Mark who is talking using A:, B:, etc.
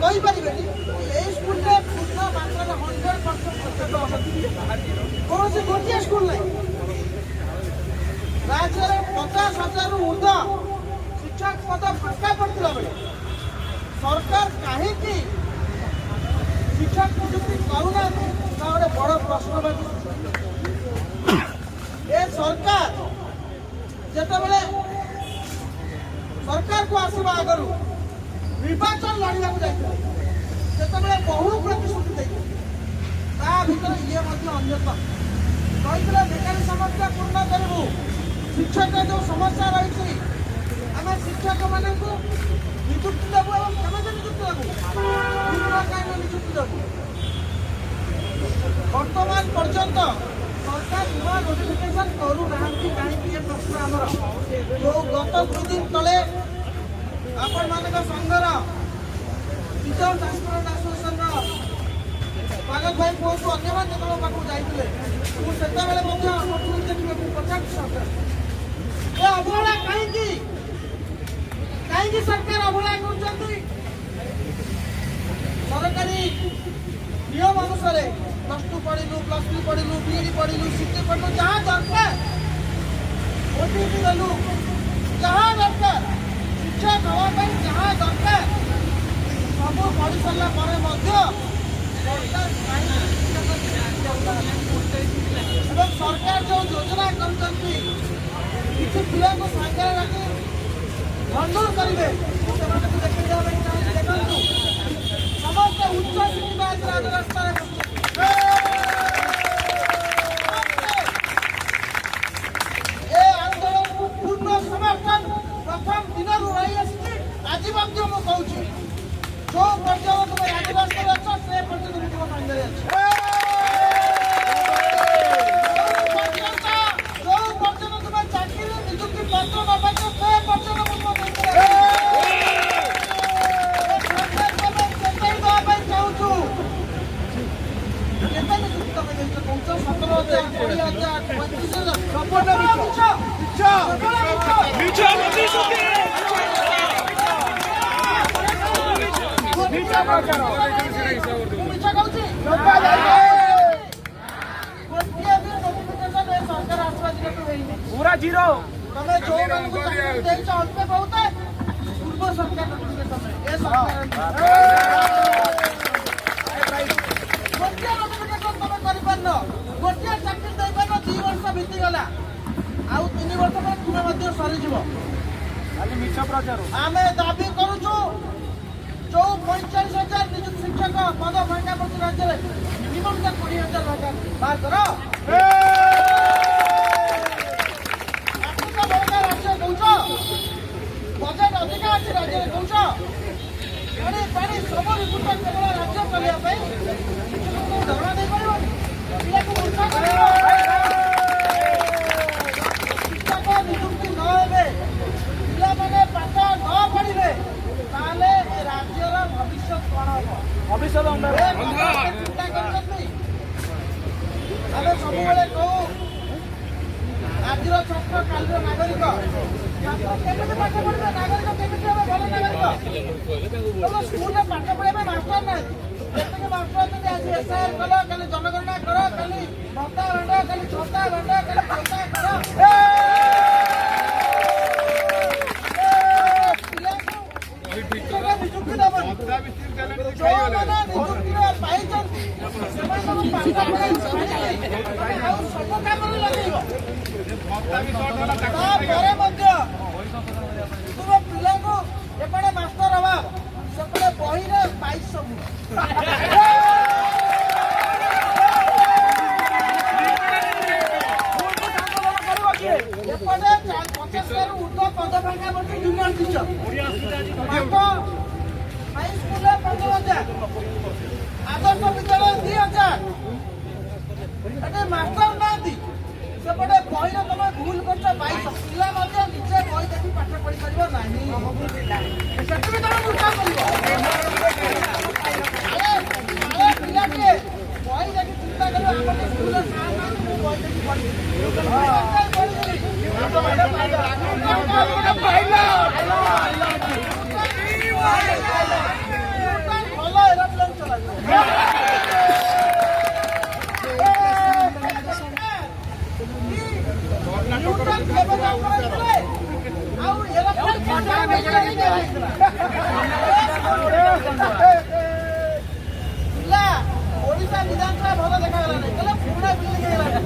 A: कही पारे स्कूल पूर्ण मात्रा 100% कौन से गोटे स्कूल नहीं राज्य में 50,000 ऊर्ध शिक्षक पद फाँका पड़ता बेले सरकार कहीं शिक्षक नियुक्ति करूना गोटे बड़ प्रश्नवाची ए सरकार जिते सरकार को आसवा आगर निर्वाचन लड़ने को जाते बहु प्रतिश्रुति देते ये अन्यतम कही बेकारी समस्या पूर्ण करूँ शिक्षक जो समस्या रही आम शिक्षक मान नियुक्ति देवु और केवे नियुक्ति देवु कहीं नियुक्ति देवु वर्तमान पर्यंत सरकार नुआ नोटिफिकेशन करूना कहीं प्रश्न आमर जो गत 2 दिन तले आपण मान संघर टीचर्स एस्पिरेंट एसोसिएशन स्वागत भाई पुओ को अन्य जो पाक जाते मुझे देखा पचार सरकार ये अवहेला कहीं सरकार अवहेला कर सरकारी नियम अनुसार +2 पढ़लु +3 पढ़लु बीडी पढ़लु सीटी पढ़लु जहाँ दरकार ओटीपी देलु जहाँ दरकार शिक्षक हवाई जहाँ दरकार सब पढ़ी सारा सरकार जो योजना कर किसी पिला को सागर रखी भंडूर करेंगे समस्त उच्च शिक्षा राजरास्ता आंदोलन को पूर्ण समर्थन प्रथम दिन रही आज कहूँ जो पर्यटन तुम राजरास्ता अच्छ से पर्यटन तुम सागर जो पर्यटन तुम चाकरी नियुक्ति पत्र नपाच से पर्यटन
B: पूरा जीरो
A: तमें जो अल्पे बहुत पूर्व सरकार गोटे नोटिफिकेशन तुम कर गोटे चाकरी दे पार 2 वर्ष बीतीगला आउ 3 वर्ष पर तुम्हें सरीज आम दाबी करुचु जो 45,000 निजुक्त शिक्षक पद फाँका पड़ती राज्य में मिनिमम 20,000 बाहर कर राज्य कौच बजेट अधिका अच्छी राज्य में कौच पानी सब ऋतु केवल राज्य चलने शिक्षक धरणा नहीं पार पिला को मूर्खा कर शिक्षक नियुक्ति नहे पिला पाठ न पढ़े ताले राज्यर भविष्य कौन हम
B: भविष्य
A: चिंता कर सब कहूँ आज छात्र काल नागरिक छात्र पाठ पढ़े नागरिक भल नागरिक स्कूल पाठ पढ़े मास्टर ना मास्टर आज एसआईआर कल कल जनगणना कर कल भत्ता भंड कल छता भंड कल पैसा तुम पिला को एपटे मास्टर अभाव सेपटे बही 50,000 ऊर्ध पद फाँका पड़े junior teacher high school 15,000 Adarsh Vidyalaya 2,000 master ना सेपटे बही तुम भूल कर 22 पिला निजे बही देखी पाठ पढ़ी पार ना तुम मूर्खा कर पिला बही देखी चिंता कर स्कूल बही देखी पढ़ी କେବେ କାମ କରିଥିଲେ ଆଉ ଏରା ପିଲା ଓଡ଼ିଶା ବିଧାନସଭା ଭଲ ଦେଖାଗଲାନି ପୁରା ବିଲ୍ଡିଂ ହେଇଗଲାନି।